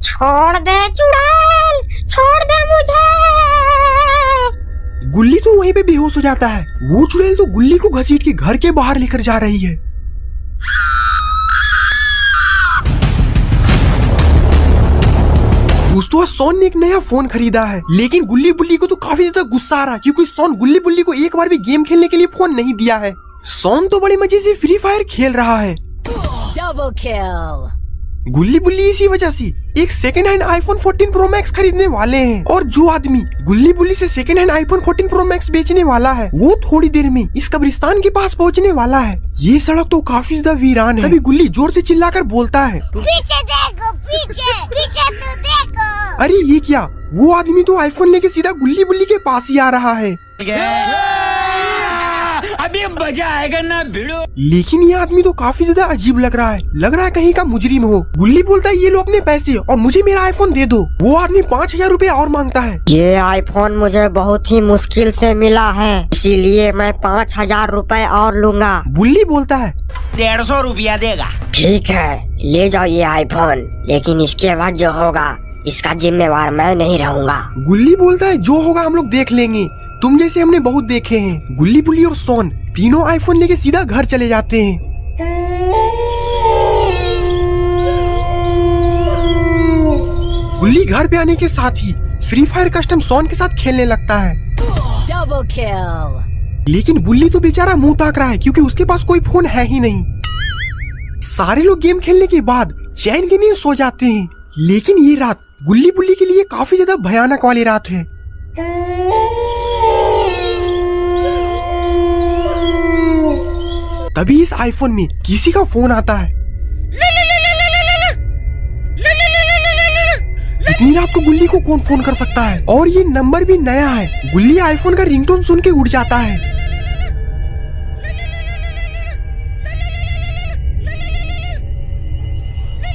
छोड़ दे चुड़ैल, छोड़ दे मुझे। गुल्ली तो वहीं पे बेहोश हो जाता है। वो चुड़ैल तो गुल्ली को घसीट के घर के बाहर लेकर जा रही है। दोस्तों, सोन ने एक नया फोन खरीदा है, लेकिन गुल्ली बुल्ली को तो काफी ज्यादा गुस्सा आ रहा है क्योंकि सोन गुल्ली बुल्ली को एक बार भी गेम खेलने के लिए फोन नहीं दिया है। सोन तो बड़े मजे से फ्री फायर खेल रहा है। Double kill. गुल्ली बुल्ली इसी वजह से एक second hand iPhone 14 pro max खरीदने वाले हैं, और जो आदमी गुल्ली बुल्ली से second hand iPhone 14 pro max बेचने वाला है वो थोड़ी देर में इस कब्रिस्तान के पास पहुंचने वाला है। ये सड़क तो काफी ज्यादा वीरान है। तभी गुल्ली जोर से चिल्लाकर बोलता है, पीछे देखो, पीछे पीछे तो देखो। अरे ये क्या, वो आदमी तो आईफोन लेके सीधा गुल्ली बुल्ली के पास ही आ रहा है। अभी मजा आएगा ना भिड़ो। लेकिन ये आदमी तो काफी ज्यादा अजीब लग रहा है कहीं का मुजरिम हो। गुल्ली बोलता है, ये लो अपने पैसे और मुझे मेरा आईफोन दे दो। वो आदमी 5000 रुपए और मांगता है। ये आईफोन मुझे बहुत ही मुश्किल से मिला है, इसीलिए मैं 5000 रुपए और लूंगा। गुल्ली बोलता है, 150 रुपया देगा। ठीक है, ले जाओ ये आईफोन, लेकिन इसके बाद जो होगा इसका जिम्मेवार मैं नहीं रहूंगा। गुल्ली बोलता है, जो होगा हम लोग देख लेंगे, तुम जैसे हमने बहुत देखे हैं। गुल्ली बुल्ली और सोन तीनों आईफोन लेके सीधा घर चले जाते हैं। गुल्ली घर पे आने के साथ ही फ्री फायर कस्टम सोन के साथ खेलने लगता है। Double kill. लेकिन बुल्ली तो बेचारा मुंह ताक रहा है क्योंकि उसके पास कोई फोन है ही नहीं। सारे लोग गेम खेलने के बाद चैन की नींद सो जाते हैं, लेकिन ये रात गुल्ली बुल्ली के लिए काफी ज्यादा भयानक वाली रात है। तभी इस आईफोन में किसी का फोन आता है। इतनी रात को गुल्ली को कौन फोन कर सकता है, और ये नंबर भी नया है। गुल्ली आईफोन का रिंगटोन सुन के उठ जाता है।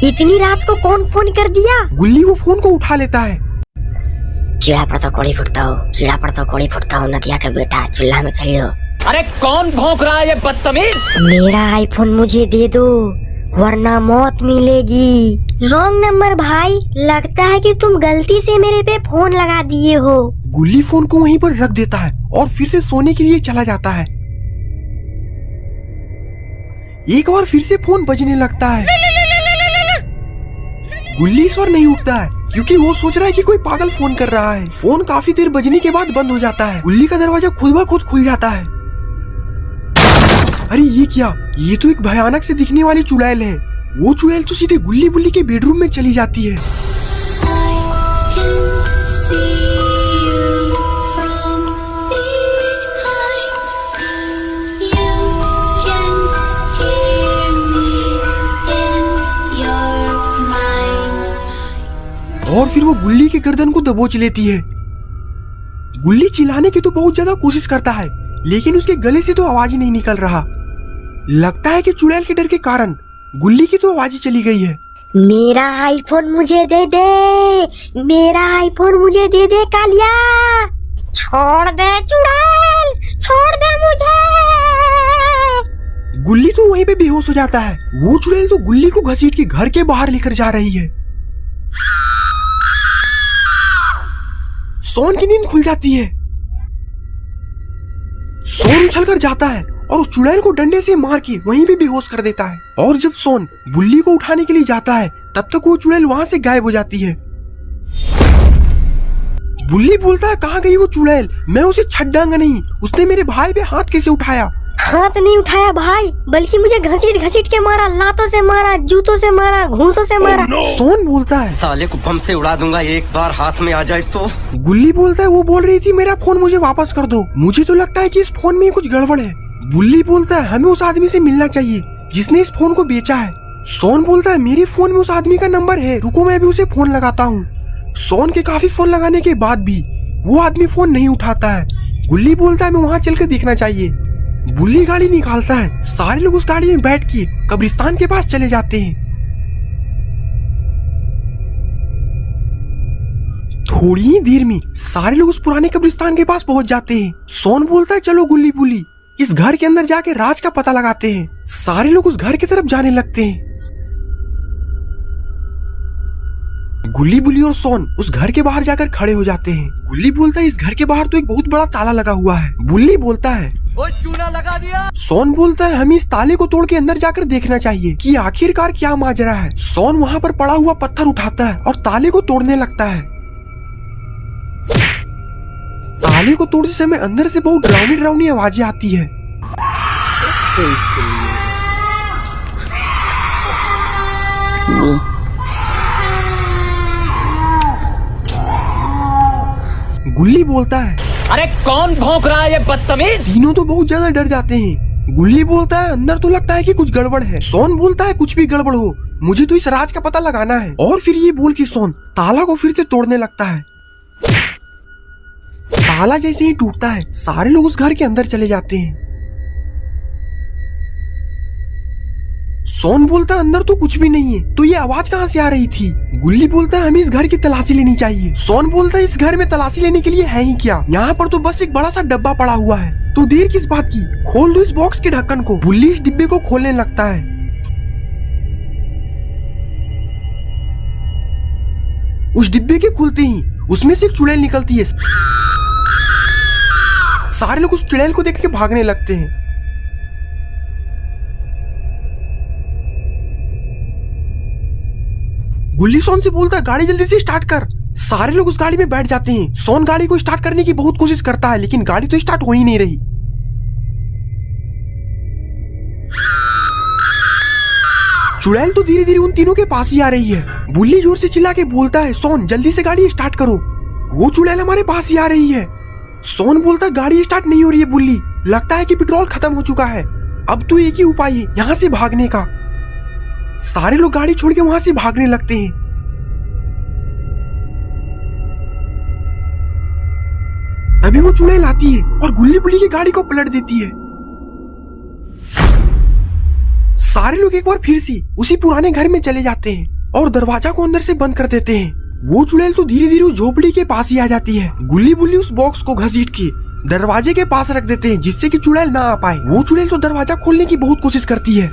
इतनी रात को कौन फोन कर दिया? गुल्ली वो फोन को उठा लेता है। कीड़ा पड़ता कोड़ी फुटता हो, कीड़ा पड़ता कोड़ी फुटता हो, नदिया का बेटा, चूल्हा में चलियो। अरे कौन भौंक रहा है ये बदतमीज? मेरा आईफोन मुझे दे दो वरना मौत मिलेगी। रॉन्ग नंबर भाई, लगता है कि तुम गलती से मेरे पे फोन लगा दिए हो। गुल्ली फोन को वहीं पर रख देता है और फिर से सोने के लिए चला जाता है। एक बार फिर से फोन बजने लगता है। गुल्ली इस बार नहीं उठता है क्योंकि वो सोच रहा है कि कोई पागल फोन कर रहा है। फोन काफी देर बजने के बाद बंद हो जाता है। गुल्ली का दरवाजा खुद ब खुद खुल जाता है। अरे ये क्या, ये तो एक भयानक से दिखने वाली चुड़ैल है। वो चुड़ैल तो सीधे गुल्ली बुल्ली के बेडरूम में चली जाती है। और फिर वो गुल्ली के गर्दन को दबोच लेती है। गुल्ली चिल्लाने की तो बहुत ज्यादा कोशिश करता है, लेकिन उसके गले से तो आवाज ही नहीं निकल रहा। लगता है कि चुड़ैल के डर के कारण गुल्ली की तो आवाज ही चली गई है। मेरा आईफोन मुझे दे दे, मेरा आईफोन मुझे दे दे कालिया। छोड़ दे चुड़ैल, छोड़ दे मुझे। गुल्ली तो वहीं पे बेहोश हो जाता है। वो चुड़ैल तो गुल्ली को घसीट के घर के बाहर लेकर जा रही है। सोन की नींद खुल जाती है। सोन उछलकर जाता है और उस चुड़ैल को डंडे से मार के वहीं पे बेहोश कर देता है। और जब सोन गुल्ली को उठाने के लिए जाता है तब तक वो चुड़ैल वहां से गायब हो जाती है। गुल्ली बोलता है, कहाँ गई वो चुड़ैल? मैं उसे छड्डांगा नहीं। उसने मेरे भाई पे हाथ कैसे उठाया? हाथ नहीं उठाया भाई, बल्कि मुझे घसीट घसीट के मारा, लातों से मारा, जूतों से मारा, घूंसों से मारा। सोन बोलता है, साले को बम से उड़ा दूंगा एक बार हाथ में आ जाए तो। गुल्ली बोलता है, वो बोल रही थी मेरा फोन मुझे वापस कर दो, मुझे तो लगता है कि इस फोन में कुछ गड़बड़ है। गुल्ली बोलता है, हमें उस आदमी से मिलना चाहिए जिसने इस फोन को बेचा है। सोन बोलता है, मेरे फोन में उस आदमी का नंबर है, रुको मैं अभी उसे फोन लगाता हूँ। सोन के काफी फोन लगाने के बाद भी वो आदमी फोन नहीं उठाता है। गुल्ली बोलता है, हमें वहाँ चल कर देखना चाहिए। गुल्ली गाड़ी निकालता है। सारे लोग उस गाड़ी में बैठ के कब्रिस्तान के पास चले जाते हैं। थोड़ी ही देर में सारे लोग उस पुराने कब्रिस्तान के पास पहुंच जाते हैं। सोन बोलता है, चलो गुल्ली बुल्ली इस घर के अंदर जाके राज का पता लगाते हैं। सारे लोग उस घर की तरफ जाने लगते हैं। गुल्ली बुल्ली और सोन उस घर के बाहर जाकर खड़े हो जाते हैं। गुल्ली बोलता है इस घर के बाहर तो एक बहुत बड़ा ताला लगा हुआ है। बुल्ली बोलता है वो चूना लगा दिया। सोन बोलता है हमें इस ताले को तोड़ के अंदर जाकर देखना चाहिए कि आखिरकार क्या माजरा है। सोन वहाँ पर पड़ा हुआ पत्थर उठाता है और ताले को तोड़ने लगता है। ताले को तोड़ते समय अंदर से बहुत डरावनी डरावनी आवाजें आती है। गुल्ली बोलता है अरे कौन भौंक रहा है ये बदतमीज? तीनों तो बहुत ज्यादा डर जाते हैं। गुल्ली बोलता है अंदर तो लगता है कि कुछ गड़बड़ है। सोन बोलता है कुछ भी गड़बड़ हो मुझे तो इस राज का पता लगाना है। और फिर ये बोल के सोन ताला को फिर से तोड़ने लगता है। ताला जैसे ही टूटता है सारे लोग उस घर के अंदर चले जाते हैं। सोन बोलता है अंदर तो कुछ भी नहीं है तो ये आवाज कहाँ से आ रही थी। गुल्ली बोलता है हमें इस घर की तलाशी लेनी चाहिए। सोन बोलता है इस घर में तलाशी लेने के लिए है ही क्या, यहाँ पर तो बस एक बड़ा सा डब्बा पड़ा हुआ है तो देर किस बात की, खोल दो इस बॉक्स के ढक्कन को। गुल्ली इस डिब्बे को खोलने लगता है। उस डिब्बे के खुलते ही उसमें से एक चुड़ैल निकलती है। सारे लोग उस चुड़ैल को देख के भागने लगते हैं। गुल्ली सोन से बोलता है गाड़ी जल्दी से स्टार्ट कर। सारे लोग उस गाड़ी में बैठ जाते हैं। सोन गाड़ी को स्टार्ट करने की बहुत कोशिश करता है लेकिन गाड़ी तो स्टार्ट हो ही नहीं रही। चुड़ैल तो धीरे धीरे उन तीनों के पास ही आ रही है। बुल्ली जोर से चिल्ला के बोलता है सोन जल्दी से गाड़ी स्टार्ट करो, वो चुड़ैल हमारे पास ही आ रही है। सोन बोलता है गाड़ी स्टार्ट नहीं हो रही है बुल्ली, लगता है कि पेट्रोल खत्म हो चुका है, अब तो एक ही उपाय है यहाँ से भागने का। सारे लोग गाड़ी छोड़ के वहां से भागने लगते हैं। तभी वो चुड़ैल आती है और गुल्ली बुल्ली की गाड़ी को पलट देती है। सारे लोग एक बार फिर से उसी पुराने घर में चले जाते हैं और दरवाजा को अंदर से बंद कर देते हैं। वो चुड़ैल तो धीरे धीरे उस झोपड़ी के पास ही आ जाती है। गुल्ली बुल्ली उस बॉक्स को घसीट के दरवाजे के पास रख देते हैं जिससे कि चुड़ैल ना आ पाए। वो चुड़ैल तो दरवाजा खोलने की बहुत कोशिश करती है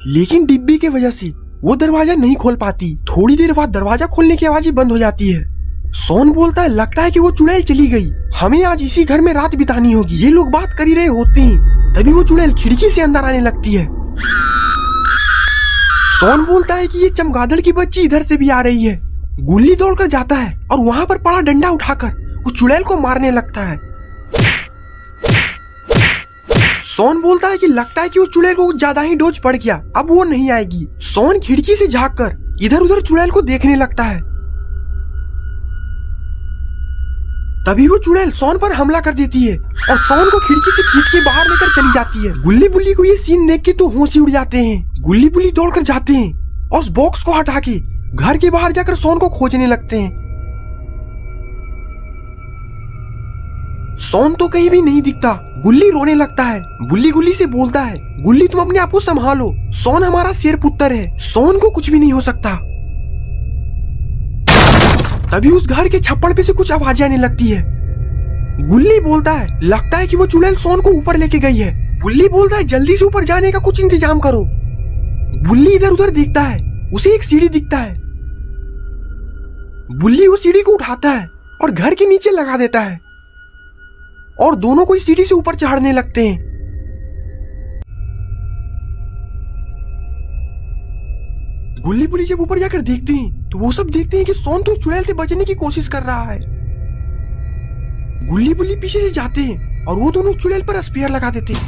लेकिन डिब्बी की वजह से वो दरवाजा नहीं खोल पाती। थोड़ी देर बाद दरवाजा खोलने की आवाज बंद हो जाती है। सोन बोलता है लगता है कि वो चुड़ैल चली गई, हमें आज इसी घर में रात बितानी होगी। ये लोग बात कर ही रहे होते हैं तभी वो चुड़ैल खिड़की से अंदर आने लगती है। सोन बोलता है कि ये चमगादड़ की बच्ची इधर से भी आ रही है। गुल्ली दौड़कर जाता है और वहाँ पर पड़ा डंडा उठाकर उस चुड़ैल को मारने लगता है। सोन बोलता है कि लगता है कि उस चुड़ैल को ज्यादा ही डोज पड़ गया, अब वो नहीं आएगी। सोन खिड़की से झांककर इधर उधर चुड़ैल को देखने लगता है। तभी वो चुड़ैल सोन पर हमला कर देती है और सोन को खिड़की से खींच के बाहर लेकर चली जाती है। गुल्ली बुल्ली को ये सीन देख के तो होश ही उड़ जाते हैं। गुल्ली बुल्ली दौड़कर जाते हैं और उस बॉक्स को हटा के घर के बाहर जाकर सोन को खोजने लगते हैं। सोन तो कहीं भी नहीं दिखता। गुल्ली रोने लगता है। बुल्ली गुल्ली से बोलता है गुल्ली तुम अपने आप को संभालो, सोन हमारा शेर पुत्र है, सोन को कुछ भी नहीं हो सकता। तभी उस घर के छप्पड़ पे से कुछ आवाजें आने लगती है। गुल्ली बोलता है लगता है कि वो चुड़ैल सोन को ऊपर लेके गई है। बुल्ली बोलता है जल्दी से ऊपर जाने का कुछ इंतजाम करो। बुल्ली इधर उधर देखता है, उसे एक सीढ़ी दिखता है। बुल्ली उस सीढ़ी को उठाता है और घर के नीचे लगा देता है और दोनों को इस सीढ़ी से ऊपर चढ़ने लगते हैं। गुल्ली बुल्ली जब ऊपर जाकर देखते हैं तो वो सब देखते हैं कि सोन तो चुड़ैल से बचने की कोशिश कर रहा है। गुल्ली बुल्ली पीछे से जाते हैं और वो दोनों चुड़ैल पर स्पेयर लगा देते हैं।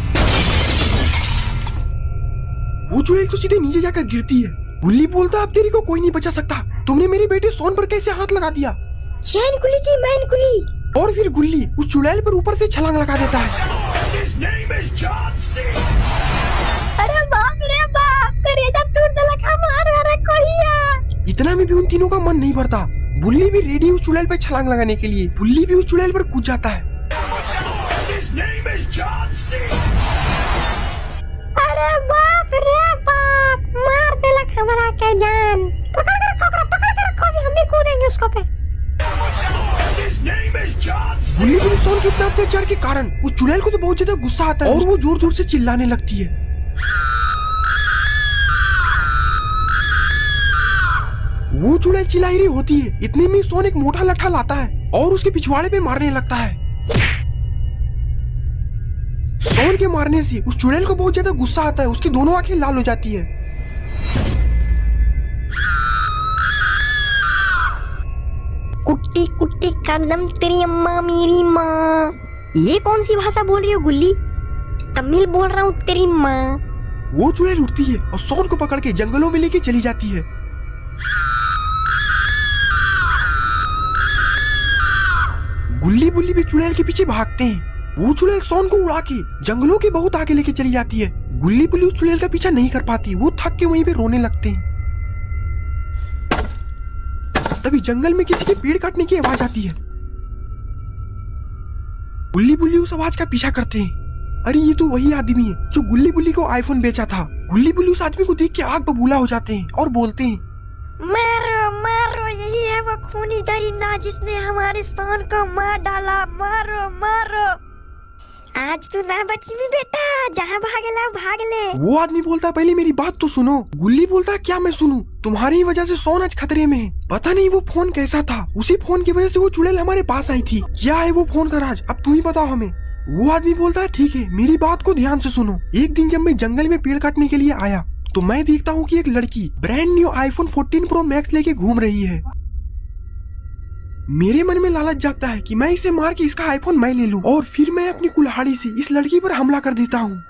वो चुड़ैल तो सीधे नीचे जाकर गिरती है। गुल्ली बोलता अब तेरी को कोई नहीं बचा सकता, तुमने मेरे बेटे सोन पर कैसे हाथ लगा दिया। चैन कुली की मैन कुली। और फिर गुल्ली उस चुड़ैल पर ऊपर से छलांग लगा देता है। अरे बाप रे बाप, करेजा टूट लगा मार कोड़िया। इतना में भी उन तीनों का मन नहीं भरता। बुल्ली भी रेडी उस चुड़ैल पर छलांग लगाने के लिए। बुल्ली भी उस चुड़ैल पर कूद जाता है। अरे बाप रे बाप, मार देलक हमरा के जान। पकड़ कर रखो, अभी हम भी कूदेंगे उसको पे। गुल्ली बुल्ली सोन के इतना अत्याचार के कारण उस चुड़ैल को तो बहुत ज्यादा गुस्सा आता है और वो जोर जोर से चिल्लाने लगती है। वो चुड़ैल चिल्ला रही होती है। इतने में सोन एक मोटा लट्ठा लाता है और उसके पिछवाड़े पे मारने लगता है। सोन के मारने से उस चुड़ैल को बहुत ज्यादा गुस्सा आता है, उसकी दोनों आंखें लाल हो जाती है। कुट्टी कुट्टी कदम तेरी अम्मा मेरी माँ। ये कौन सी भाषा बोल रही हो गुल्ली? तमिल बोल रहा हूँ तेरी माँ। वो चुड़ैल उठती है और सोन को पकड़ के जंगलों में लेके चली जाती है। गुल्ली बुल्ली भी चुड़ैल के पीछे भागते हैं। वो चुड़ैल सोन को उड़ा के जंगलों के बहुत आगे लेके चली जाती है। गुल्ली बुल्ली उस चुड़ैल का पीछा नहीं कर पाती, वो थक के वहीं पे रोने लगते हैं। तभी जंगल में किसी के पेड़ काटने की आवाज आती है। गुल्ली बुल्ली उस आवाज का पीछा करते हैं। अरे ये तो वही आदमी है जो गुल्ली बुल्ली को आईफोन बेचा था। गुल्ली बुल्ली उस आदमी को देख के आग बबूला हो जाते हैं और बोलते हैं, मारो मारो, यही है वो खूनी दरिंदा जिसने हमारे सोन को मार डाला। मारो मारो, आज तू ना बची में बेटा, जहाँ भागेला भाग ले। वो आदमी बोलता है, पहले मेरी बात तो सुनो। गुल्ली बोलता है, क्या मैं सुनूं? तुम्हारी ही वजह से सोन आज खतरे में है। पता नहीं वो फोन कैसा था, उसी फोन की वजह से वो चुड़ैल हमारे पास आई थी। क्या है वो फोन का राज, अब तुम ही बताओ हमें। वो आदमी बोलता है, ठीक है, मेरी बात को ध्यान से सुनो। एक दिन जब मैं जंगल में पेड़ काटने के लिए आया तो मैं देखता हूँ कि एक लड़की brand new iPhone 14 pro max लेके घूम रही है। मेरे मन में लालच जागता है कि मैं इसे मार के इसका आईफोन मैं ले लूं और फिर मैं अपनी कुल्हाड़ी से इस लड़की पर हमला कर देता हूँ।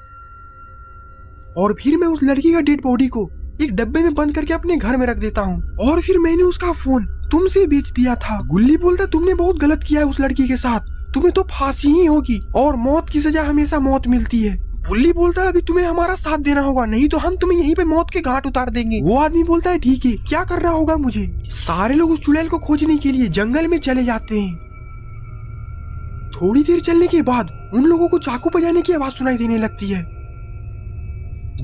और फिर मैं उस लड़की का डेड बॉडी को एक डब्बे में बंद करके अपने घर में रख देता हूँ। और फिर मैंने उसका फोन तुमसे बेच दिया था। गुल्ली बोलता, तुमने बहुत गलत किया है उस लड़की के साथ, तुम्हें तो फांसी ही होगी और मौत की सजा हमेशा मौत मिलती है। गुल्ली बोलता है, अभी तुम्हें हमारा साथ देना होगा, नहीं तो हम तुम्हें यहीं पे मौत के घाट उतार देंगे। वो आदमी बोलता है, ठीक है, क्या करना होगा मुझे? सारे लोग उस चुड़ैल को खोजने के लिए जंगल में चले जाते हैं। थोड़ी देर चलने के बाद उन लोगों को चाकू बजाने की आवाज सुनाई देने लगती है।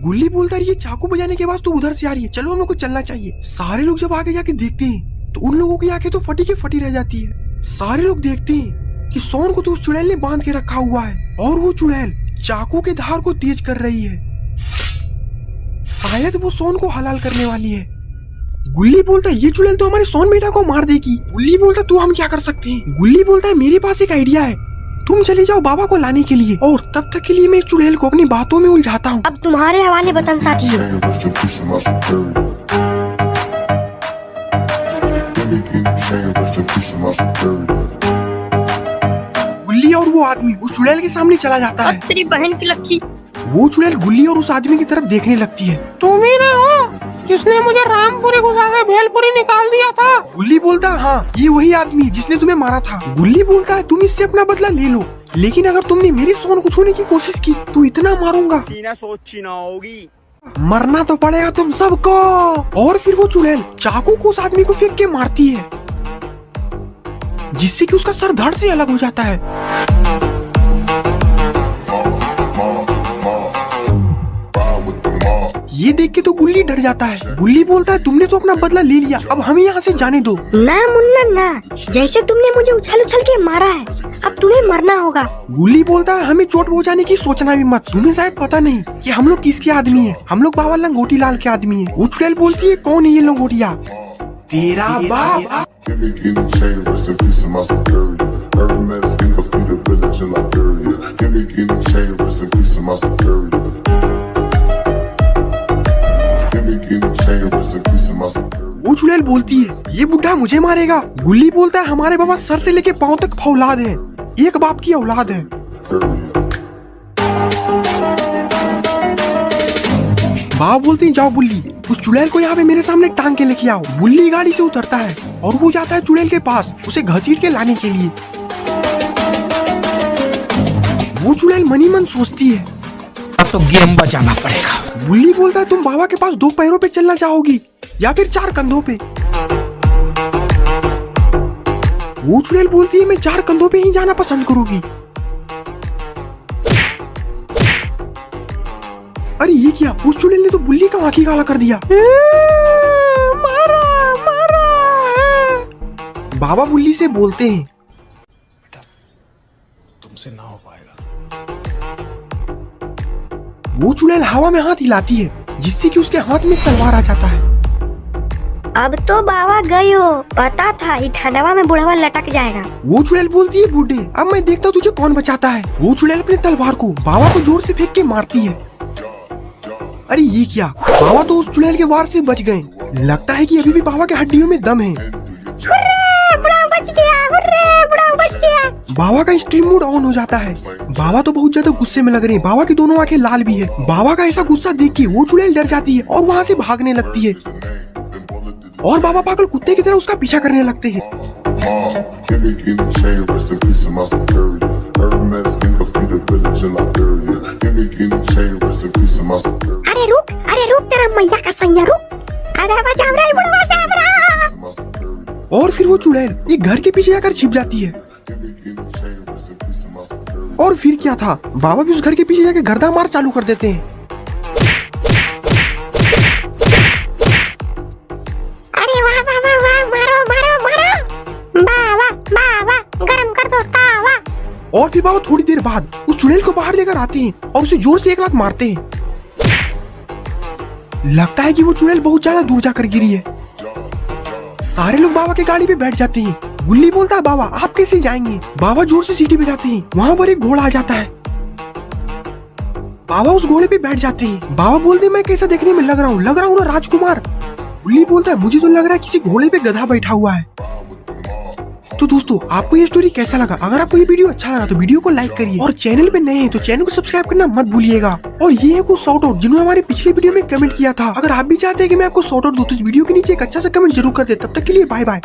गुल्ली बोलता है, ये चाकू बजाने की आवाज तो उधर से आ रही है, चलो हम लोग को चलना चाहिए। सारे लोग जब आगे जाके देखते हैं तो उन लोगों की आंखें तो फटी के फटी रह जाती है। सारे लोग देखते हैं कि सोन को तो उस चुड़ैल ने बांध के रखा हुआ है और वो चुड़ैल चाकू के धार को तेज कर रही है। शायद वो सोन को हलाल करने वाली है। गुल्ली बोलता है, ये चुड़ैल तो हमारे सोन बेटा को मार देगी। गुल्ली बोलता है, तो हम क्या कर सकते हैं? गुल्ली बोलता है, मेरे पास एक आइडिया है, तुम चले जाओ बाबा को लाने के लिए और तब तक के लिए मैं चुड़ैल को अपनी बातों में उलझाता हूँ। अब तुम्हारे हवाले बतन साथियों। गुल्ली और वो आदमी उस चुड़ैल के सामने चला जाता है। तेरी बहन की लक्की। वो चुड़ैल गुल्ली और उस आदमी की तरफ देखने लगती है। तुम ही ना हो जिसने मुझे रामपुरी घुसा के भेलपुरी निकाल दिया था? गुल्ली बोलता है, हाँ, ये वही आदमी जिसने तुम्हें मारा था। गुल्ली बोलता है, तुम इससे अपना बदला ले लो, लेकिन अगर तुमने मेरी सोन को छूने की कोशिश की तो इतना मारूंगा, सीना सोची ना होगी। मरना तो पड़ेगा तुम सबको। और फिर वो चुड़ैल चाकू को उस आदमी को फेंक के मारती है, जिससे कि उसका सर धड़ से अलग हो जाता है। ये देख के तो गुल्ली डर जाता है। गुल्ली बोलता है, तुमने तो अपना बदला ले लिया, अब हमें यहाँ से जाने दो। ना मुन्ना ना, जैसे तुमने मुझे उछल उछल के मारा है, अब तुम्हें मरना होगा। गुल्ली बोलता है, हमें चोट पहुँचाने की सोचना भी मत, तुम्हें शायद पता नहीं कि हम लोग किसके आदमी है, हम लोग बाबा लंगोटी लाल के आदमी है। वो चुड़ैल बोलती है, कौन है ये लंगोटिया? तेरा बाप। वो चुड़ैल बोलती है, ये बुढ़ा मुझे मारेगा। गुल्ली बोलता है, हमारे बाबा सर से लेके पांव तक फौलाद है, एक बाप की औलाद है। बाप बोलते हैं, जाओ बुल्ली, उस चुड़ैल को यहाँ पे मेरे सामने टांग के लेके आओ। बुल्ली गाड़ी से उतरता है और वो जाता है चुड़ैल के पास उसे घसीट के लाने के लिए। वो चुड़ैल मनी मन सोचती है, अब तो गेम बजाना पड़ेगा। बुल्ली बोलता है, तुम बाबा के पास 2 पैरों पे चलना चाहोगी या फिर 4 कंधों पे? वो चुड़ैल बोलती है, मैं 4 कंधों पे ही जाना पसंद करूंगी। अरे ये क्या, उस चुड़ैल ने तो बुल्ली का आँखी काला कर दिया। मारा मारा। बाबा बुल्ली से बोलते हैं, तुमसे ना हो पाएगा। वो चुड़ैल हवा में हाथ हिलाती है, जिससे कि उसके हाथ में तलवार आ जाता है। अब तो बाबा गई हो, पता था ये ठंडवा में बुढ़वा लटक जाएगा। वो चुड़ैल बोलती है बूढ़े अब मैं देखता हूँ तुझे कौन बचाता है। वो चुड़ैल अपनी तलवार को बाबा को जोर से फेंक के मारती है। अरे ये क्या, बाबा तो उस चुड़ैल के वार से बच गए। लगता है कि अभी भी बाबा के हड्डियों में दम है। बुढ़ा बच गया, हुर्रे, बुढ़ा बच गया। बाबा का स्ट्रीम मोड ऑन हो जाता है। बाबा तो बहुत ज्यादा गुस्से में लग रहे हैं। बाबा की दोनों आंखें लाल भी है। बाबा का ऐसा गुस्सा देख के वो चुड़ैल डर जाती है और वहाँ से भागने लगती है और बाबा पागल कुत्ते की तरह उसका पीछा करने लगते हैं। अरे रुक तेरा मैया का सैया रुक। अरे बचा रे बुढ़वा साहब। और फिर वो चुड़ैल एक घर के पीछे जाकर छिप जाती है। और फिर क्या था, बाबा भी उस घर के पीछे जाकर गर्दा मार चालू कर देते हैं। अरे वाह वाह वाह वाह, मारो मारो मारो। बाबा बाबा गरम कर दो तावा। और फिर बाबा थोड़ी देर बाद उस चुड़ैल को बाहर लेकर आते हैं और उसे जोर से एक लात मारते हैं। लगता है कि वो चुड़ैल बहुत ज्यादा दूर जाकर गिरी है। सारे लोग बाबा की गाड़ी पे बैठ जाते हैं। गुल्ली बोलता है बाबा आप कैसे जाएंगे। बाबा जोर से सीटी बजाते हैं। वहाँ पर एक घोड़ा आ जाता है। बाबा उस घोड़े पे बैठ जाते हैं। बाबा बोलते हैं मैं कैसा देखने में लग रहा हूँ ना राजकुमार। गुल्ली बोलता है मुझे तो लग रहा है किसी घोड़े पे गधा बैठा हुआ है। तो दोस्तों आपको ये स्टोरी कैसा लगा? अगर आपको ये वीडियो अच्छा लगा तो वीडियो को लाइक करिए और चैनल पे नए हैं तो चैनल को सब्सक्राइब करना मत भूलिएगा। और ये है कुछ शॉर्ट आउट जिन्होंने हमारे पिछले वीडियो में कमेंट किया था। अगर आप भी चाहते हैं कि मैं आपको शॉर्ट आउट दूं तो इस वीडियो के नीचे एक अच्छा सा कमेंट जरूर कर दे। तब तक के लिए बाय बाय।